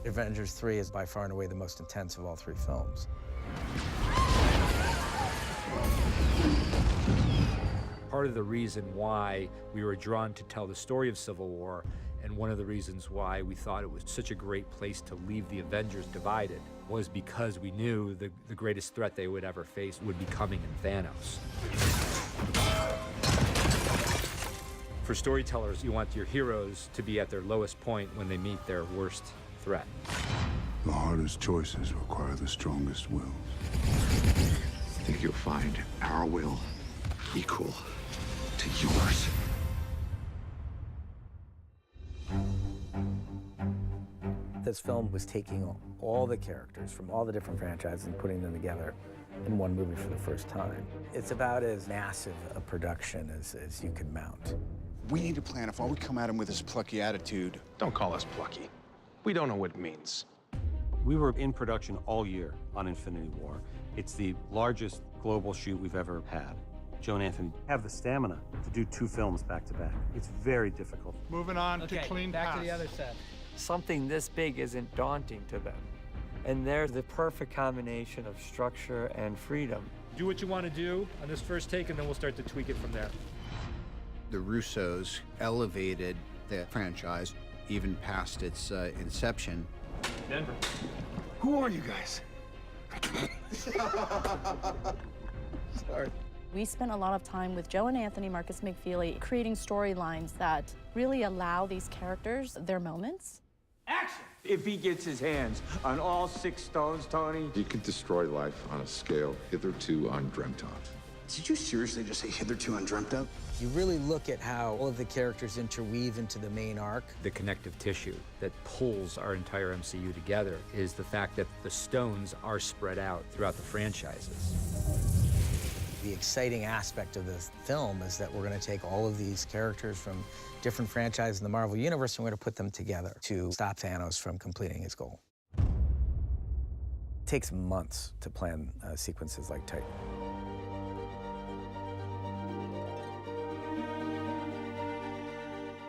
Avengers 3 is by far and away the most intense of all three films. Part of the reason why we were drawn to tell the story of Civil War, and one of the reasons why we thought it was such a great place to leave the Avengers divided, was because we knew the greatest threat they would ever face would be coming in Thanos. For storytellers, you want your heroes to be at their lowest point when they meet their worst threat. The hardest choices require the strongest wills. I think you'll find our will equal to yours. This film was taking all the characters from all the different franchises and putting them together in one movie for the first time. It's about as massive a production as you can mount. We need a plan if all we come at him with this plucky attitude. Don't call us plucky. We don't know what it means. We were in production all year on Infinity War. It's the largest global shoot we've ever had. Joe and Anthony have the stamina to do 2 films back to back. It's very difficult. Moving on to clean back pass. to the other set. Something this big isn't daunting to them. And they're the perfect combination of structure and freedom. Do what you want to do on this first take, and then we'll start to tweak it from there. The Russos elevated the franchise even past its inception. Denver. Who are you guys? Sorry. We spent a lot of time with Joe and Anthony, Marcus McFeely, creating storylines that really allow these characters their moments. Action! If he gets his hands on all 6 stones, Tony... You can destroy life on a scale hitherto undreamt of. Did you seriously just say hitherto undreamt of? You really look at how all of the characters interweave into the main arc. The connective tissue that pulls our entire MCU together is the fact that the stones are spread out throughout the franchises. The exciting aspect of this film is that we're going to take all of these characters from different franchises in the Marvel Universe and we're going to put them together to stop Thanos from completing his goal. It takes months to plan sequences like Titan.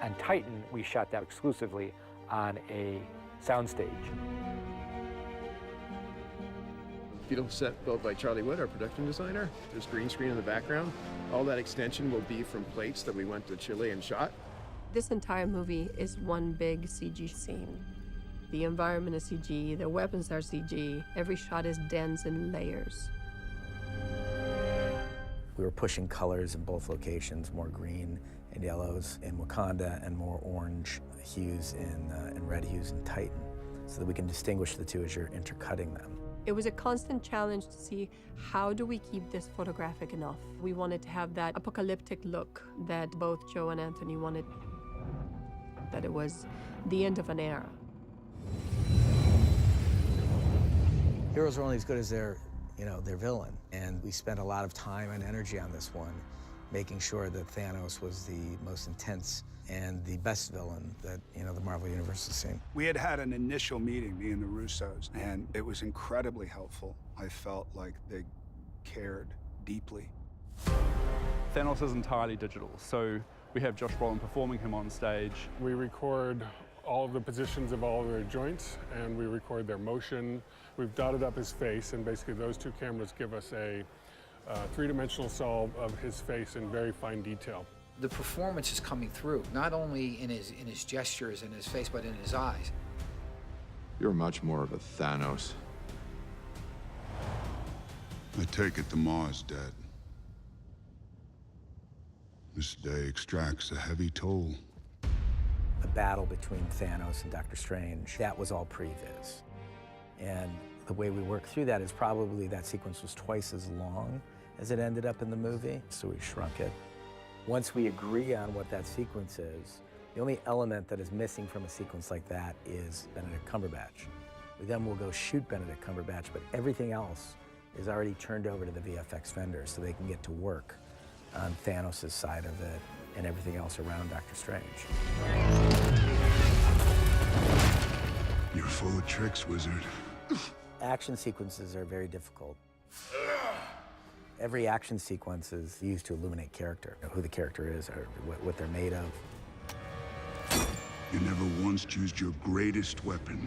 On Titan, we shot that exclusively on a soundstage. Beetle set built by Charlie Wood, our production designer. There's green screen in the background. All that extension will be from plates that we went to Chile and shot. This entire movie is one big CG scene. The environment is CG, the weapons are CG, every shot is dense in layers. We were pushing colors in both locations, more green and yellows in Wakanda and more orange hues and red hues in Titan, so that we can distinguish the two as you're intercutting them. It was a constant challenge to see how do we keep this photographic enough. We wanted to have that apocalyptic look that both Joe and Anthony wanted, that it was the end of an era. Heroes are only as good as their villain, and we spent a lot of time and energy on this one, making sure that Thanos was the most intense and the best villain that, the Marvel Universe has seen. We had had an initial meeting, me and the Russos, and it was incredibly helpful. I felt like they cared deeply. Thanos is entirely digital, so we have Josh Brolin performing him on stage. We record all of the positions of all of their joints, and we record their motion. We've dotted up his face, and basically those 2 cameras give us a 3-dimensional solve of his face in very fine detail. The performance is coming through, not only in his gestures and his face, but in his eyes. You're much more of a Thanos. I take it the Ma's dead. This day extracts a heavy toll. The battle between Thanos and Doctor Strange, that was all previs. And the way we worked through that is probably that sequence was twice as long as it ended up in the movie, so we shrunk it. Once we agree on what that sequence is, the only element that is missing from a sequence like that is Benedict Cumberbatch. We then will go shoot Benedict Cumberbatch, but everything else is already turned over to the VFX vendors so they can get to work on Thanos' side of it and everything else around Doctor Strange. You're full of tricks, wizard. Action sequences are very difficult. Every action sequence is used to illuminate character, who the character is or what they're made of. You never once used your greatest weapon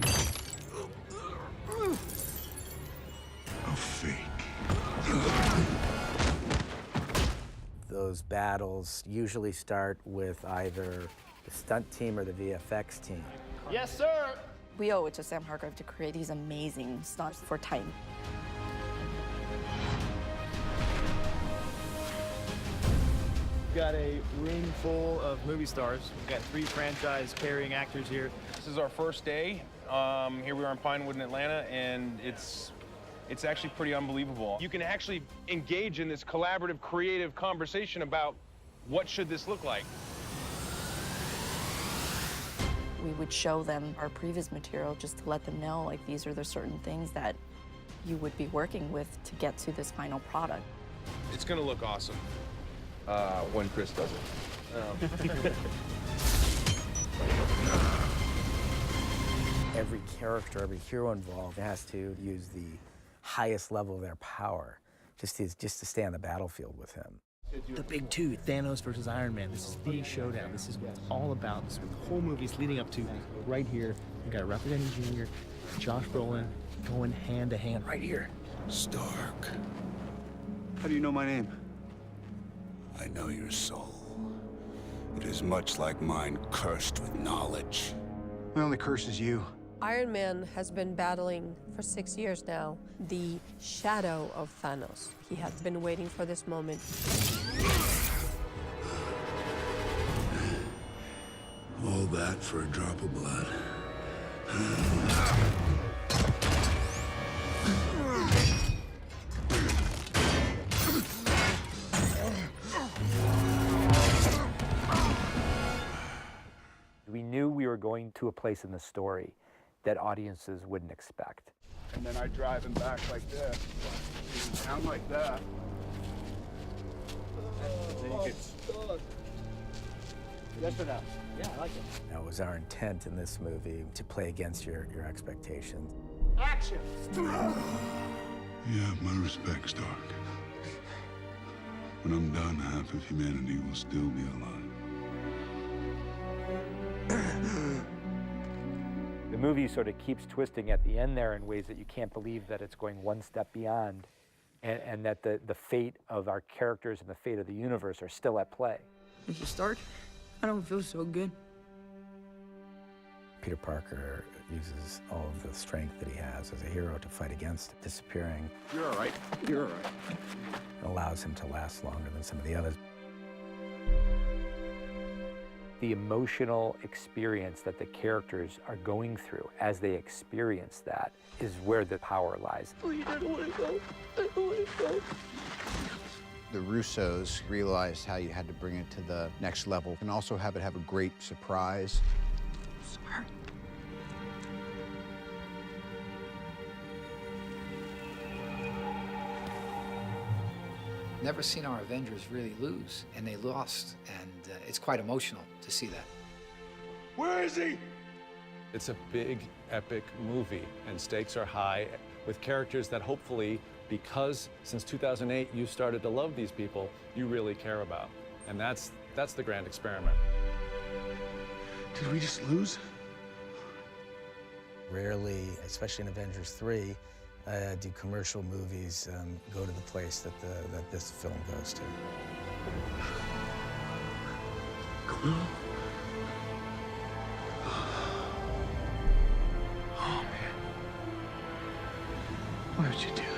a fake. Those battles usually start with either the stunt team or the VFX team. Yes, sir. We owe it to Sam Hargrave to create these amazing stunts for Titan. We've got a room full of movie stars. We've got 3 franchise-carrying actors here. This is our first day. Here we are in Pinewood in Atlanta, and it's actually pretty unbelievable. You can actually engage in this collaborative, creative conversation about what should this look like. We would show them our previous material just to let them know, like, these are the certain things that you would be working with to get to this final product. It's gonna look awesome. When Chris does it. Every character, every hero involved has to use the highest level of their power just to stay on the battlefield with him. The big two, Thanos versus Iron Man. This is the showdown. This is what it's all about. This is what the whole movie's leading up to. Right here, we got Robert Downey Jr., Josh Brolin going hand to hand right here. Stark. How do you know my name? I know your soul. It is much like mine, cursed with knowledge. My only curse is you. Iron Man has been battling for 6 years now the shadow of Thanos. He has been waiting for this moment. All that for a drop of blood. We knew we were going to a place in the story that audiences wouldn't expect. And then I drive him back like this. Down like that. Yes or no? Yeah, I like it. That was our intent in this movie, to play against your expectations. Action! You have my respect, Stark. When I'm done, half of humanity will still be alive. The movie sort of keeps twisting at the end there in ways that you can't believe that it's going one step beyond, and that the fate of our characters and the fate of the universe are still at play. Mr. Stark, I don't feel so good. Peter Parker uses all of the strength that he has as a hero to fight against disappearing. You're all right. You're all right. It allows him to last longer than some of the others. The emotional experience that the characters are going through as they experience that is where the power lies. Please, I don't want to go. I don't want to go. The Russos realized how you had to bring it to the next level and also have it have a great surprise. Sorry. Never seen our Avengers really lose, and they lost, and it's quite emotional to see that. Where is he? It's a big, epic movie, and stakes are high, with characters that hopefully, because since 2008 you started to love these people, you really care about. And that's the grand experiment. Did we just lose? Rarely, especially in Avengers 3, do commercial movies go to the place that this film goes to. Oh, man. What did you do?